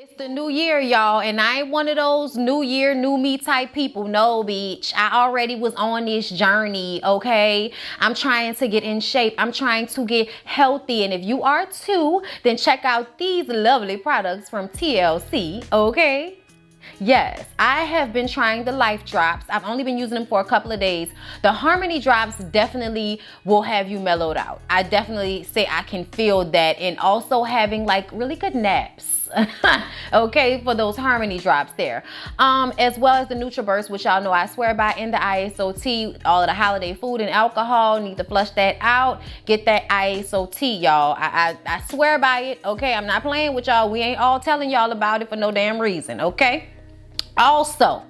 It's the new year, y'all, and I ain't one of those new year, new me type people. No, bitch. I already was on this journey, okay? I'm trying to get in shape. I'm trying to get healthy. And if you are too, then check out these lovely products from TLC, okay? Yes, I have been trying the Life Drops. I've only been using them for a couple of days. The Harmony Drops definitely will have you mellowed out. I definitely say I can feel that, and also having like really good naps. Okay, for those Harmony Drops there. As well as the NutriBurst, which y'all know I swear by in the ISOT. All of the holiday food and alcohol, need to flush that out. Get that ISOT, y'all. I swear by it, okay? I'm not playing with y'all. We ain't all telling y'all about it for no damn reason, okay? Also,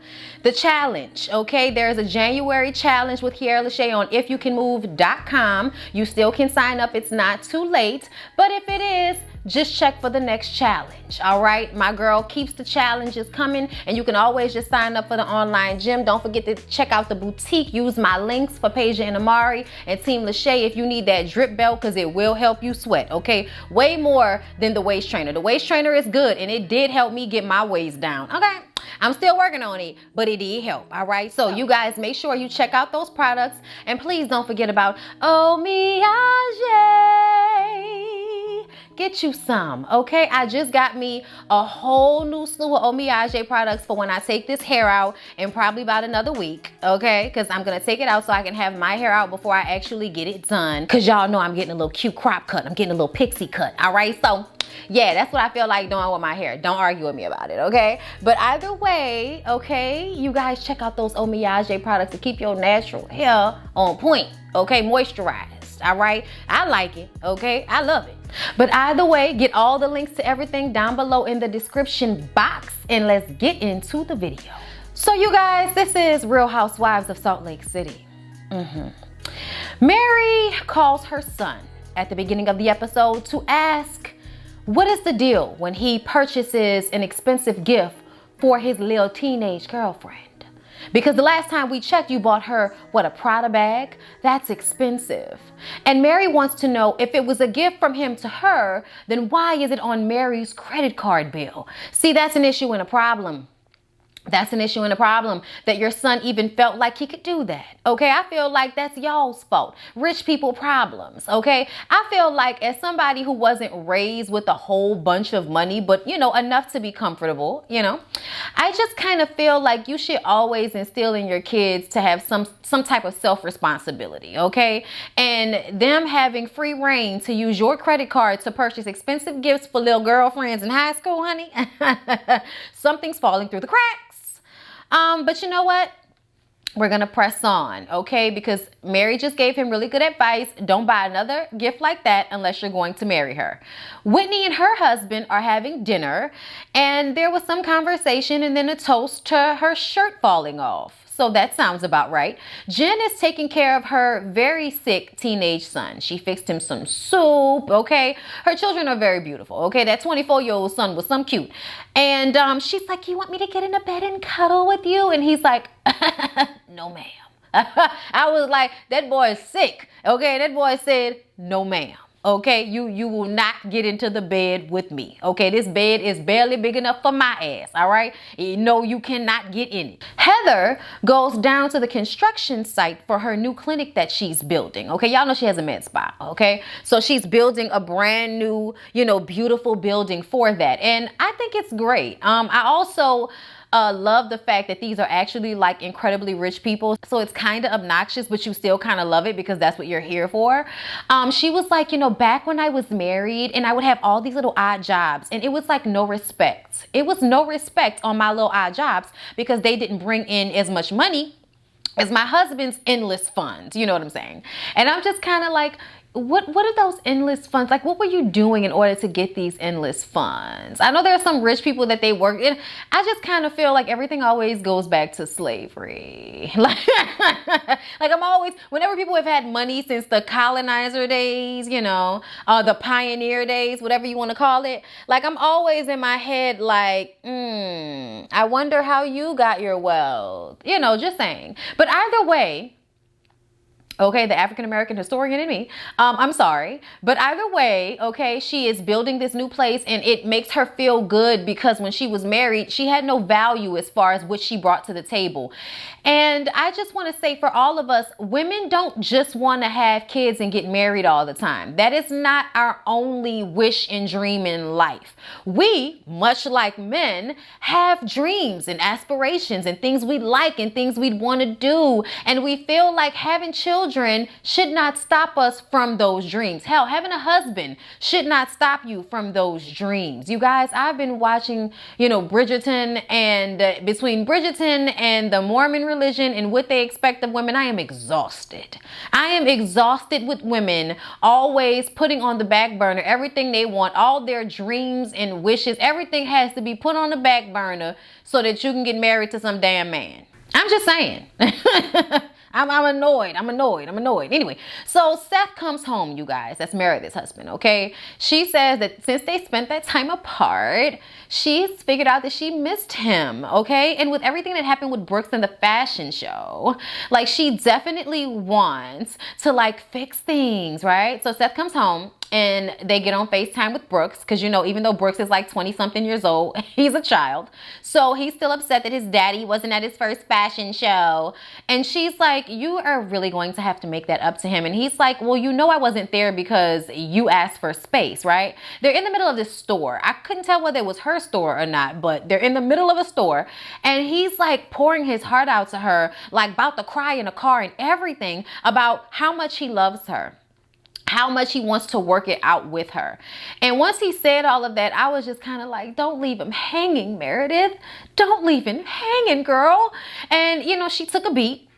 the challenge, okay? There's a January challenge with LASHAE on ifyoucanmove.com. You still can sign up. It's not too late. But if it is, just check for the next challenge, all right? My girl keeps the challenges coming, and you can always just sign up for the online gym. Don't forget to check out the boutique. Use my links for Paige and Amari and Team LASHAE if you need that drip belt, because it will help you sweat, okay? Way more than the waist trainer. The waist trainer is good, and it did help me get my waist down, okay? I'm still working on it, but it did help, all right? So you guys make sure you check out those products, and please don't forget about Omiage. Get you some, okay? I just got me a whole new slew of Omiage products for when I take this hair out in probably about another week, okay? Because I'm going to take it out so I can have my hair out before I actually get it done. Because y'all know I'm getting a little cute crop cut. I'm getting a little pixie cut, all right? So yeah, that's what I feel like doing with my hair. Don't argue with me about it, okay? But either way, okay, you guys check out those Omiage products to keep your natural hair on point, okay? Moisturized, all right? I like it, okay? I love it. But either way, get all the links to everything down below in the description box, and let's get into the video. So you guys, this is Real Housewives of Salt Lake City. Mary calls her son at the beginning of the episode to ask, what is the deal when he purchases an expensive gift for his little teenage girlfriend? Because the last time we checked, you bought her, what, a Prada bag? That's expensive. And Mary wants to know, if it was a gift from him to her, then why is it on Mary's credit card bill? See, that's an issue and a problem. That's an issue and a problem, that your son even felt like he could do that, okay? I feel like that's y'all's fault. Rich people problems, okay? I feel like, as somebody who wasn't raised with a whole bunch of money, but, you know, enough to be comfortable, you know, I just kind of feel like you should always instill in your kids to have some type of self-responsibility, okay? And them having free reign to use your credit card to purchase expensive gifts for little girlfriends in high school, honey, something's falling through the cracks. But you know what? We're going to press on, okay? Because Mary just gave him really good advice. Don't buy another gift like that unless you're going to marry her. Whitney and her husband are having dinner, and there was some conversation and then a toast to her shirt falling off. So that sounds about right. Jen is taking care of her very sick teenage son. She fixed him some soup, okay? Her children are very beautiful, okay? That 24-year-old son was some cute. And she's like, you want me to get in the bed and cuddle with you? And he's like, no, ma'am. I was like, that boy is sick, okay? That boy said, no, ma'am. Okay, you will not get into the bed with me. Okay, this bed is barely big enough for my ass, all right? No, you cannot get in it. Heather goes down to the construction site for her new clinic that she's building. Okay, y'all know she has a med spa, okay? So she's building a brand new, you know, beautiful building for that. And I think it's great. I also love the fact that these are actually like incredibly rich people. So it's kind of obnoxious, but you still kind of love it because that's what you're here for. She was like, you know, back when I was married and I would have all these little odd jobs, and it was like no respect. It was no respect on my little odd jobs because they didn't bring in as much money as my husband's endless funds. You know what I'm saying? And I'm just kind of like, what are those endless funds? Like, what were you doing in order to get these endless funds? I know there are some rich people that they work in. I just kind of feel like everything always goes back to slavery. Like I'm always, whenever people have had money since the colonizer days, you know, the pioneer days, whatever you want to call it, like I'm always in my head like, I wonder how you got your wealth, you know, just saying. But either way, Okay, the African-American historian in me. I'm sorry. But either way, okay, she is building this new place and it makes her feel good because when she was married, she had no value as far as what she brought to the table. And I just want to say for all of us, women don't just want to have kids and get married all the time. That is not our only wish and dream in life. We, much like men, have dreams and aspirations and things we like and things we'd want to do. And we feel like having children should not stop us from those dreams. Hell, having a husband should not stop you from those dreams. You guys, I've been watching, Bridgerton, and between Bridgerton and the Mormon religion and what they expect of women, I am exhausted. I am exhausted with women always putting on the back burner everything they want, all their dreams and wishes. Everything has to be put on the back burner so that you can get married to some damn man. I'm just saying. I'm annoyed. Anyway, so Seth comes home, you guys. That's Meredith's husband, okay? She says that since they spent that time apart, she's figured out that she missed him, okay? And with everything that happened with Brooks in the fashion show, like, she definitely wants to, like, fix things, right? So Seth comes home and they get on FaceTime with Brooks because, even though Brooks is like 20-something years old, he's a child. So he's still upset that his daddy wasn't at his first fashion show. And she's like, you are really going to have to make that up to him. And he's like, well, I wasn't there because you asked for space, right? They're in the middle of this store. I couldn't tell whether it was her store or not, but they're in the middle of a store. And he's like pouring his heart out to her, like about to cry in a car and everything about how much he loves her, how much he wants to work it out with her. And once he said all of that, I was just kind of like, don't leave him hanging, Meredith. Don't leave him hanging, girl. And, she took a beat,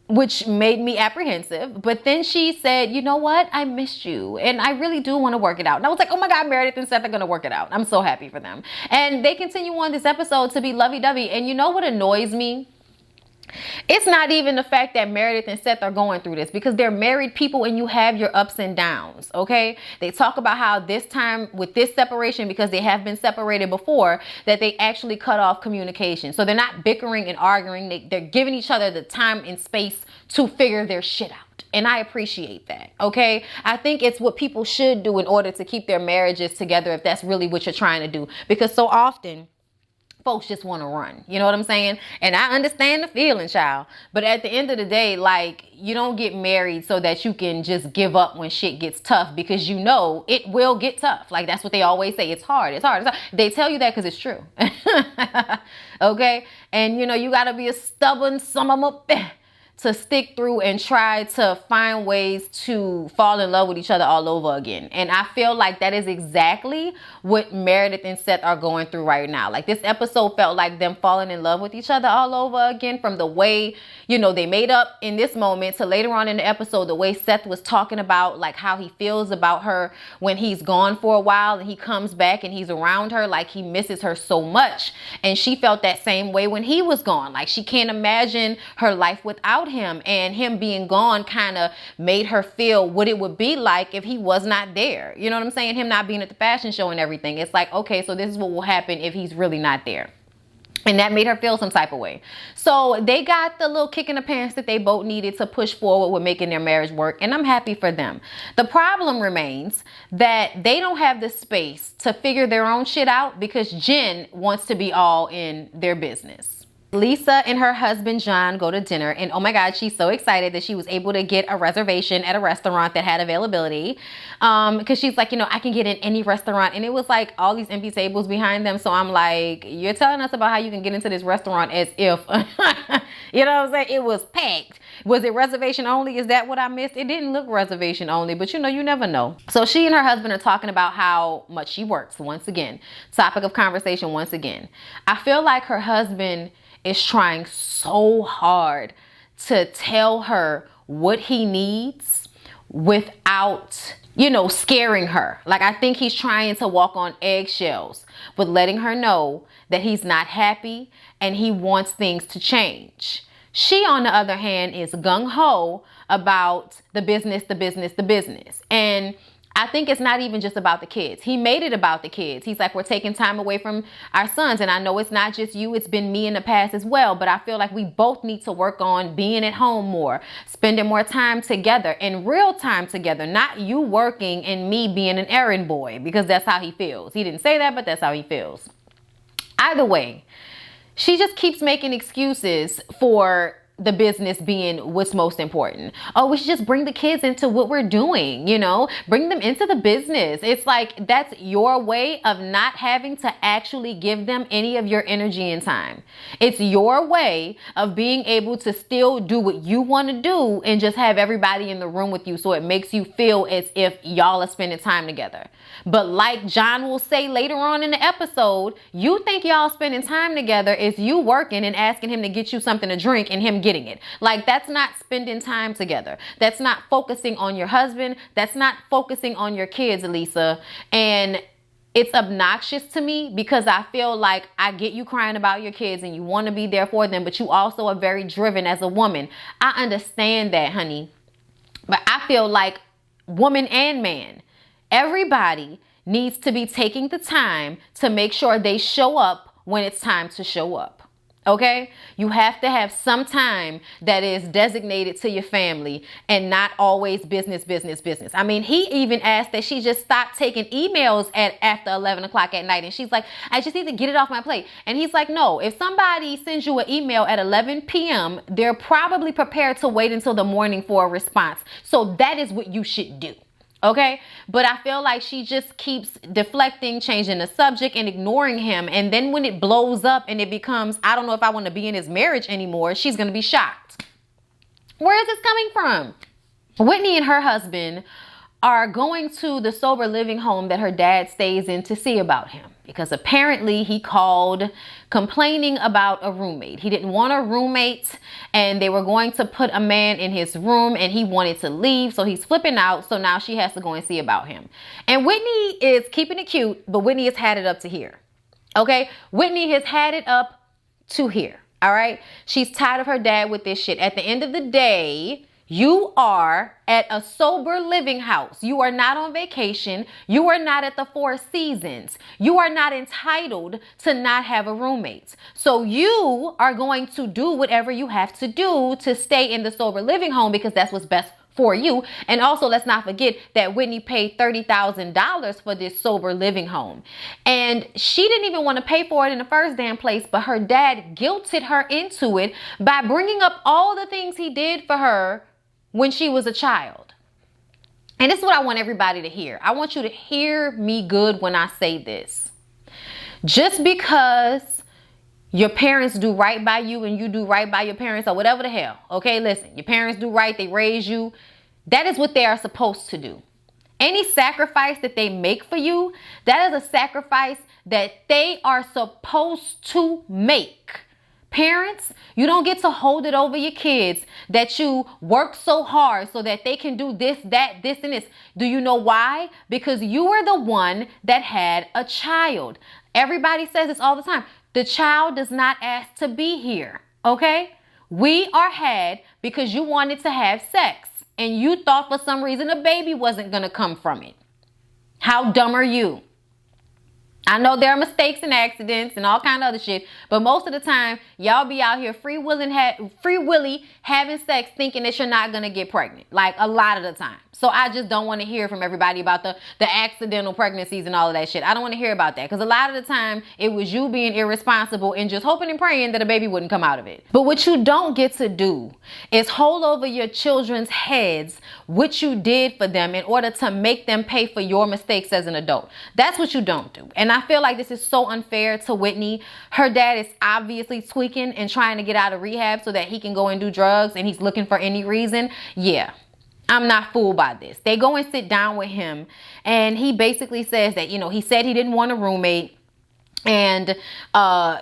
which made me apprehensive. But then she said, you know what? I missed you. And I really do want to work it out. And I was like, oh my God, Meredith and Seth are going to work it out. I'm so happy for them. And they continue on this episode to be lovey-dovey. And you know what annoys me? It's not even the fact that Meredith and Seth are going through this, because they're married people and you have your ups and downs, okay? They talk about how this time with this separation, because they have been separated before, that they actually cut off communication. So they're not bickering and arguing. They're giving each other the time and space to figure their shit out. And I appreciate that, okay? I think it's what people should do in order to keep their marriages together if that's really what you're trying to do. Because so often, folks just want to run. You know what I'm saying? And I understand the feeling, child. But at the end of the day, like, you don't get married so that you can just give up when shit gets tough, because it will get tough. Like, that's what they always say. It's hard. It's hard. It's hard. They tell you that because it's true. Okay? And, you got to be a stubborn son of a to stick through and try to find ways to fall in love with each other all over again. And I feel like that is exactly what Meredith and Seth are going through right now. Like, this episode felt like them falling in love with each other all over again, from the way, they made up in this moment to later on in the episode, the way Seth was talking about like how he feels about her when he's gone for a while and he comes back and he's around her, like he misses her so much. And she felt that same way when he was gone. Like, she can't imagine her life without him, and him being gone kind of made her feel what it would be like if he was not there. You know what I'm saying? Him not being at the fashion show and everything. It's like, okay, so this is what will happen if he's really not there. And that made her feel some type of way. So they got the little kick in the pants that they both needed to push forward with making their marriage work. And I'm happy for them. The problem remains that they don't have the space to figure their own shit out, because Jen wants to be all in their business. Lisa and her husband John go to dinner, and oh my God, she's so excited that she was able to get a reservation at a restaurant that had availability, because she's like, I can get in any restaurant. And it was like all these empty tables behind them. So I'm like, you're telling us about how you can get into this restaurant as if you know what I'm saying, it was packed. Was it reservation only? Is that what I missed? It didn't look reservation only, but you never know. So she and her husband are talking about how much she works. Once again, topic of conversation once again. I feel like her husband is trying so hard to tell her what he needs without, scaring her. Like, I think he's trying to walk on eggshells with letting her know that he's not happy and he wants things to change. She, on the other hand, is gung-ho about the business. And I think it's not even just about the kids. He made it about the kids. He's like, we're taking time away from our sons. And I know it's not just you, it's been me in the past as well. But I feel like we both need to work on being at home more, spending more time together, in real time together, not you working and me being an errand boy, because that's how he feels. He didn't say that, but that's how he feels. Either way, she just keeps making excuses for the business being what's most important. Oh, we should just bring the kids into what we're doing, you know, bring them into the business. It's like, that's your way of not having to actually give them any of your energy and time. It's your way of being able to still do what you want to do and just have everybody in the room with you, so it makes you feel as if y'all are spending time together. But like John will say later on in the episode, you think y'all spending time together is you working and asking him to get you something to drink and him getting it. Like, that's not spending time together. That's not focusing on your husband. That's not focusing on your kids, Lisa. And it's obnoxious to me, because I feel like, I get you crying about your kids and you want to be there for them, but you also are very driven as a woman. I understand that, honey. But I feel like, woman and man, everybody needs to be taking the time to make sure they show up when it's time to show up. Okay? You have to have some time that is designated to your family and not always business, business, business. I mean, he even asked that she just stop taking emails after 11 o'clock at night. And she's like, I just need to get it off my plate. And he's like, no, if somebody sends you an email at 11 p.m., they're probably prepared to wait until the morning for a response. So that is what you should do. Okay, but I feel like she just keeps deflecting, changing the subject, and ignoring him. And then when it blows up and it becomes, I don't know if I want to be in his marriage anymore, she's going to be shocked. Where is this coming from? Whitney and her husband are going to the sober living home that her dad stays in to see about him, because apparently he called complaining about a roommate. He didn't want a roommate, and they were going to put a man in his room, and he wanted to leave, so he's flipping out. So now she has to go and see about him. And Whitney is keeping it cute, but Whitney has had it up to here. Okay, Whitney has had it up to here. All right, she's tired of her dad with this shit. At the end of the day, you are at a sober living house. You are not on vacation. You are not at the Four Seasons. You are not entitled to not have a roommate. So you are going to do whatever you have to do to stay in the sober living home, because that's what's best for you. And also, let's not forget that Whitney paid $30,000 for this sober living home. And she didn't even want to pay for it in the first damn place, but her dad guilted her into it by bringing up all the things he did for her when she was a child. And this is what I want everybody to hear. I want you to hear me good when I say this. Just because your parents do right by you and you do right by your parents, or whatever the hell, okay, listen, your parents do right, they raise you, that is what they are supposed to do. Any sacrifice that they make for you, that is a sacrifice that they are supposed to make. Parents, you don't get to hold it over your kids that you work so hard so that they can do this, that, this, and this. Do you know why? Because you were the one that had a child. Everybody says this all the time. The child does not ask to be here, okay? We are had because you wanted to have sex and you thought for some reason a baby wasn't going to come from it. How dumb are you? I know there are mistakes and accidents and all kind of other shit, but most of the time, y'all be out here free willy having sex thinking that you're not going to get pregnant. Like, a lot of the time. So I just don't want to hear from everybody about the accidental pregnancies and all of that shit. I don't want to hear about that, because a lot of the time it was you being irresponsible and just hoping and praying that a baby wouldn't come out of it. But what you don't get to do is hold over your children's heads what you did for them in order to make them pay for your mistakes as an adult. That's what you don't do. And I feel like this is so unfair to Whitney. Her dad is obviously tweaking and trying to get out of rehab so that he can go and do drugs, and he's looking for any reason. Yeah. I'm not fooled by this. They go and sit down with him, and he basically says that, you know, he said he didn't want a roommate, And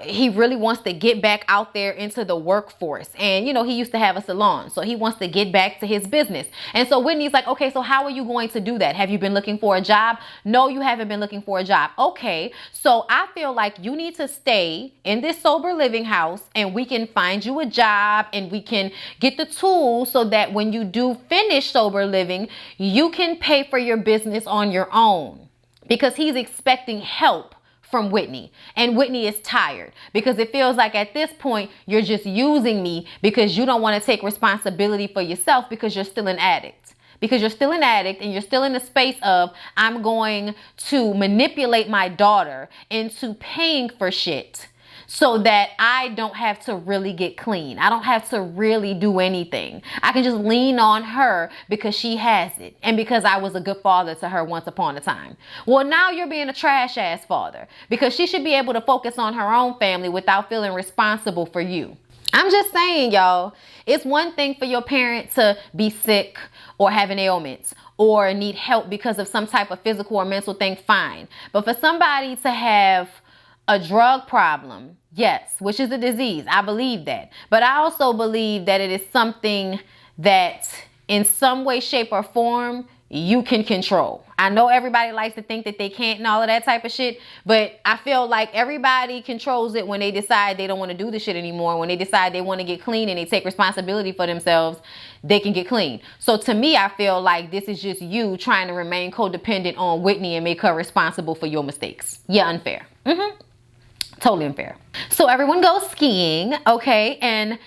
he really wants to get back out there into the workforce. And, you know, he used to have a salon, so he wants to get back to his business. And so Whitney's like, okay, so how are you going to do that? Have you been looking for a job? No, you haven't been looking for a job. Okay, so I feel like you need to stay in this sober living house, and we can find you a job, and we can get the tools so that when you do finish sober living, you can pay for your business on your own. Because he's expecting help from Whitney, and Whitney is tired because it feels like at this point you're just using me because you don't want to take responsibility for yourself because you're still an addict. Because you're still an addict and you're still in the space of, I'm going to manipulate my daughter into paying for shit so that I don't have to really get clean. I don't have to really do anything. I can just lean on her because she has it and because I was a good father to her once upon a time. Well, now you're being a trash ass father because she should be able to focus on her own family without feeling responsible for you. I'm just saying, y'all, it's one thing for your parent to be sick or having ailments or need help because of some type of physical or mental thing, fine. But for somebody to have a drug problem, yes, which is a disease, I believe that. But I also believe that it is something that in some way, shape, or form, you can control. I know everybody likes to think that they can't and all of that type of shit, but I feel like everybody controls it when they decide they don't want to do the shit anymore. When they decide they want to get clean and they take responsibility for themselves, they can get clean. So to me, I feel like this is just you trying to remain codependent on Whitney and make her responsible for your mistakes. Yeah, unfair. Totally unfair. So everyone goes skiing, okay? And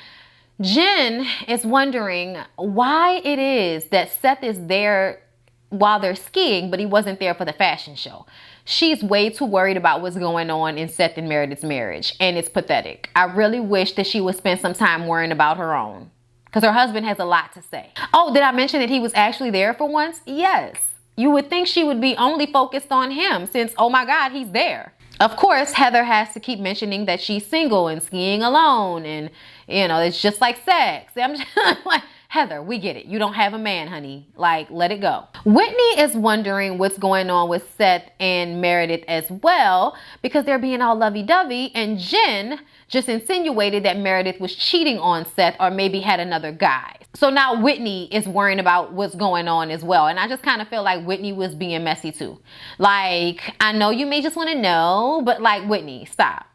Jen is wondering why it is that Seth is there while they're skiing, but he wasn't there for the fashion show. She's way too worried about what's going on in Seth and Meredith's marriage, and it's pathetic. I really wish that she would spend some time worrying about her own, because her husband has a lot to say. Oh, did I mention that he was actually there for once? Yes. You would think she would be only focused on him since, oh my God, he's there. Of course, Heather has to keep mentioning that she's single and skiing alone, and you know, it's just like sex. I'm just like, Heather, we get it. You don't have a man, honey. Like, let it go. Whitney is wondering what's going on with Seth and Meredith as well because they're being all lovey-dovey, and Jen just insinuated that Meredith was cheating on Seth or maybe had another guy. So now Whitney is worrying about what's going on as well. And I just kind of feel like Whitney was being messy too. Like, I know you may just want to know, but like, Whitney, stop.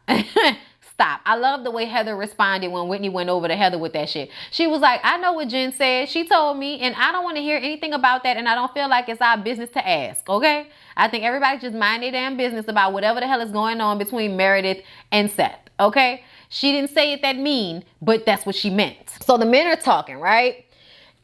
Stop. I love the way Heather responded when Whitney went over to Heather with that shit. She was like, I know what Jen said. She told me, and I don't want to hear anything about that, and I don't feel like it's our business to ask, okay? I think everybody just mind their damn business about whatever the hell is going on between Meredith and Seth, okay? She didn't say it that mean, but that's what she meant. So the men are talking, right?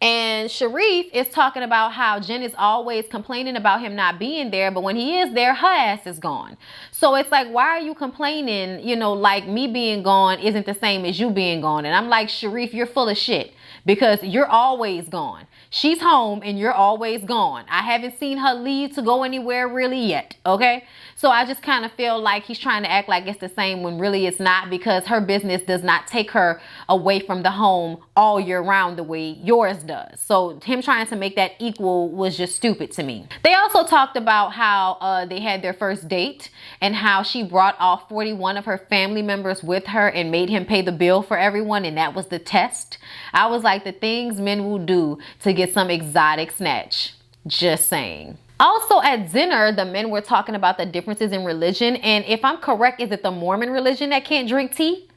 And Sharif is talking about how Jen is always complaining about him not being there, but when he is there, her ass is gone. So it's like, why are you complaining, you know, like me being gone isn't the same as you being gone? And I'm like, Sharif, you're full of shit because you're always gone. She's home and you're always gone. I haven't seen her leave to go anywhere really yet, okay? So I just kind of feel like he's trying to act like it's the same when really it's not, because her business does not take her away from the home all year round the way yours does. So him trying to make that equal was just stupid to me. They also talked about how they had their first date and how she brought all 41 of her family members with her and made him pay the bill for everyone, and that was the test. I was like, the things men will do to get some exotic snatch. Just saying. Also at dinner, the men were talking about the differences in religion. And if I'm correct, is it the Mormon religion that can't drink tea?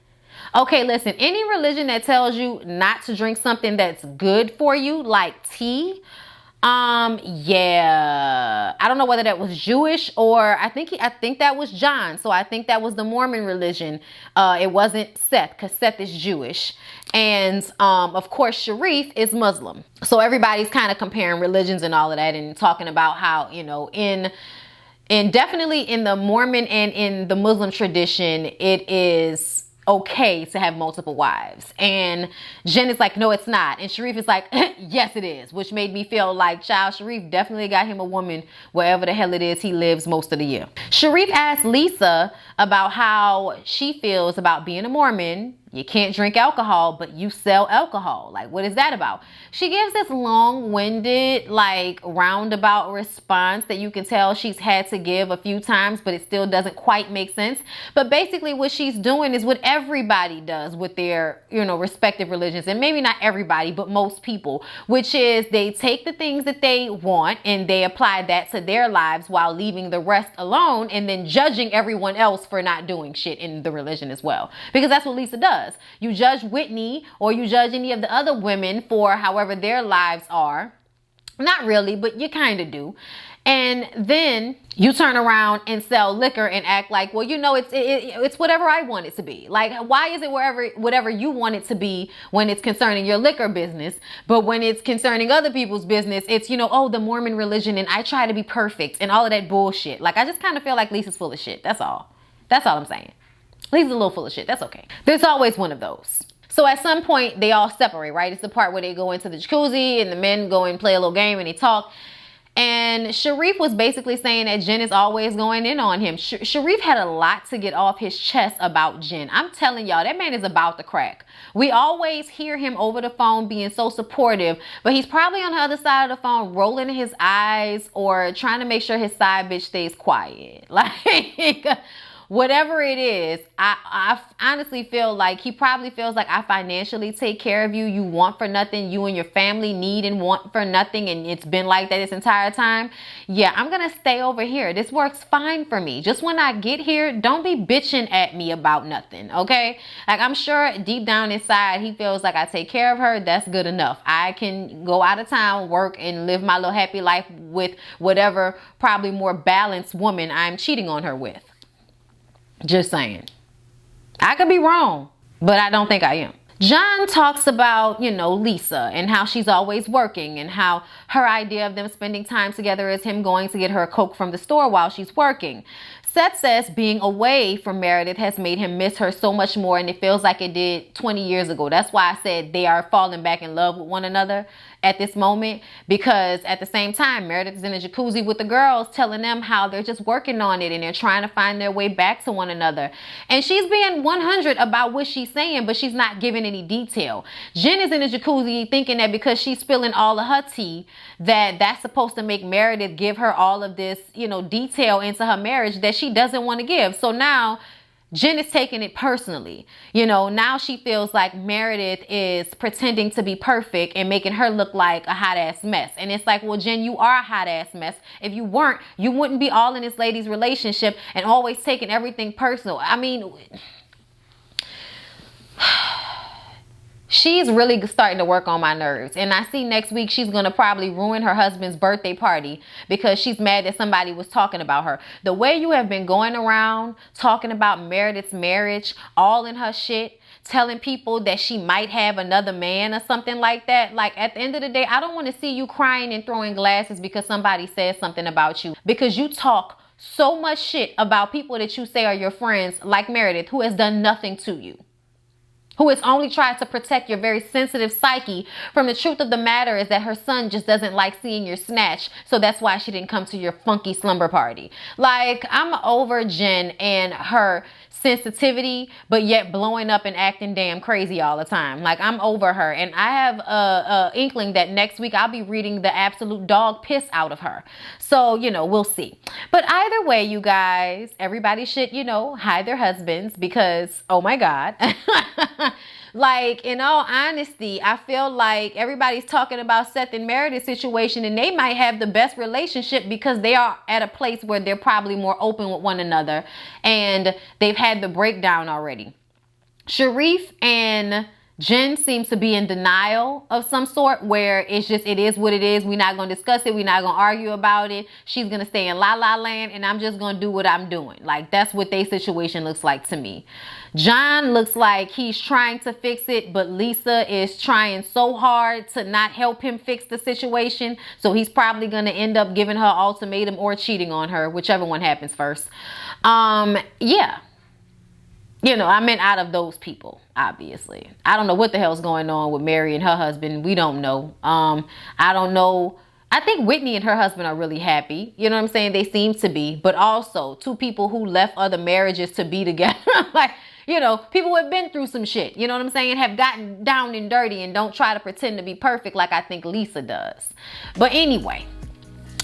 Okay, listen, any religion that tells you not to drink something that's good for you, like tea, yeah, I don't know whether that was Jewish or I think that was John. So I think that was the Mormon religion. It wasn't Seth, because Seth is Jewish. And of course, Sharif is Muslim. So everybody's kind of comparing religions and all of that and talking about how, you know, in definitely in the Mormon and in the Muslim tradition, it is okay to have multiple wives. And Jen is like, no, it's not. And Sharif is like, yes, it is, which made me feel like, child, Sharif definitely got him a woman wherever the hell it is he lives most of the year. Sharif asked Lisa about how she feels about being a Mormon, You can't drink alcohol, but you sell alcohol. Like, what is that about? She gives this long-winded, like, roundabout response that you can tell she's had to give a few times, but it still doesn't quite make sense. But basically what she's doing is what everybody does with their, respective religions. And maybe not everybody, but most people, which is they take the things that they want and they apply that to their lives while leaving the rest alone, and then judging everyone else for not doing shit in the religion as well. Because that's what Lisa does. You judge Whitney or you judge any of the other women for however their lives are. Not really, but you kind of do. And then you turn around and sell liquor and act like, well, it's whatever I want it to be. Like, why is it whatever you want it to be when it's concerning your liquor business? But when it's concerning other people's business, it's, the Mormon religion and I try to be perfect and all of that bullshit. Like, I just kind of feel like Lisa's full of shit. That's all. That's all I'm saying. Lisa's a little full of shit. That's okay. There's always one of those. So at some point, they all separate, right? It's the part where they go into the jacuzzi and the men go and play a little game and they talk. And Sharif was basically saying that Jen is always going in on him. Sharif had a lot to get off his chest about Jen. I'm telling y'all, that man is about to crack. We always hear him over the phone being so supportive, but he's probably on the other side of the phone rolling his eyes or trying to make sure his side bitch stays quiet. Like, whatever it is, I honestly feel like he probably feels like I financially take care of you. You want for nothing. You and your family need and want for nothing. And it's been like that this entire time. Yeah, I'm going to stay over here. This works fine for me. Just when I get here, don't be bitching at me about nothing. Okay. Like, I'm sure deep down inside, he feels like I take care of her. That's good enough. I can go out of town, work and live my little happy life with whatever probably more balanced woman I'm cheating on her with. Just saying. I could be wrong, but I don't think I am. John talks about, Lisa and how she's always working and how her idea of them spending time together is him going to get her a Coke from the store while she's working. Seth says being away from Meredith has made him miss her so much more, and it feels like it did 20 years ago. That's why I said they are falling back in love with one another at this moment, because at the same time, Meredith is in a jacuzzi with the girls telling them how they're just working on it and they're trying to find their way back to one another. And she's being 100 about what she's saying, but she's not giving any detail. Jen is in a jacuzzi thinking that because she's spilling all of her tea, that's supposed to make Meredith give her all of this, detail into her marriage that she doesn't want to give. So now Jen is taking it personally. Now she feels like Meredith is pretending to be perfect and making her look like a hot ass mess. And it's like, well, Jen, you are a hot ass mess. If you weren't, you wouldn't be all in this lady's relationship and always taking everything personal. I mean, she's really starting to work on my nerves. And I see next week she's going to probably ruin her husband's birthday party because she's mad that somebody was talking about her. The way you have been going around talking about Meredith's marriage, all in her shit, telling people that she might have another man or something like that. Like, at the end of the day, I don't want to see you crying and throwing glasses because somebody says something about you. Because you talk so much shit about people that you say are your friends, like Meredith, who has done nothing to you, who has only tried to protect your very sensitive psyche from the truth of the matter is that her son just doesn't like seeing your snatch. So that's why she didn't come to your funky slumber party. Like, I'm over Jen and her sensitivity, but yet blowing up and acting damn crazy all the time. Like, I'm over her. And I have a inkling that next week I'll be reading the absolute dog piss out of her. So, we'll see. But either way, you guys, everybody should, hide their husbands because, oh my God. Like, in all honesty, I feel like everybody's talking about Seth and Meredith's situation and they might have the best relationship because they are at a place where they're probably more open with one another and they've had the breakdown already. Sharif and Jen seems to be in denial of some sort where it is what it is. We're not going to discuss it. We're not going to argue about it. She's going to stay in la la land and I'm just going to do what I'm doing. Like, that's what their situation looks like to me. John looks like he's trying to fix it, but Lisa is trying so hard to not help him fix the situation. So he's probably going to end up giving her ultimatum or cheating on her, whichever one happens first. Yeah. I meant out of those people, obviously. I don't know what the hell's going on with Mary and her husband. We don't know. I don't know. I think Whitney and her husband are really happy. You know what I'm saying? They seem to be. But also, two people who left other marriages to be together. Like, You know, people who have been through some shit, you know what I'm saying, have gotten down and dirty and don't try to pretend to be perfect like I think Lisa does. But anyway,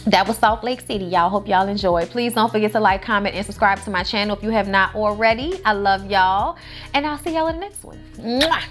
that was Salt Lake City, y'all. Hope y'all enjoyed. Please don't forget to like, comment, and subscribe to my channel if you have not already. I love y'all, and I'll see y'all in the next one. Mwah!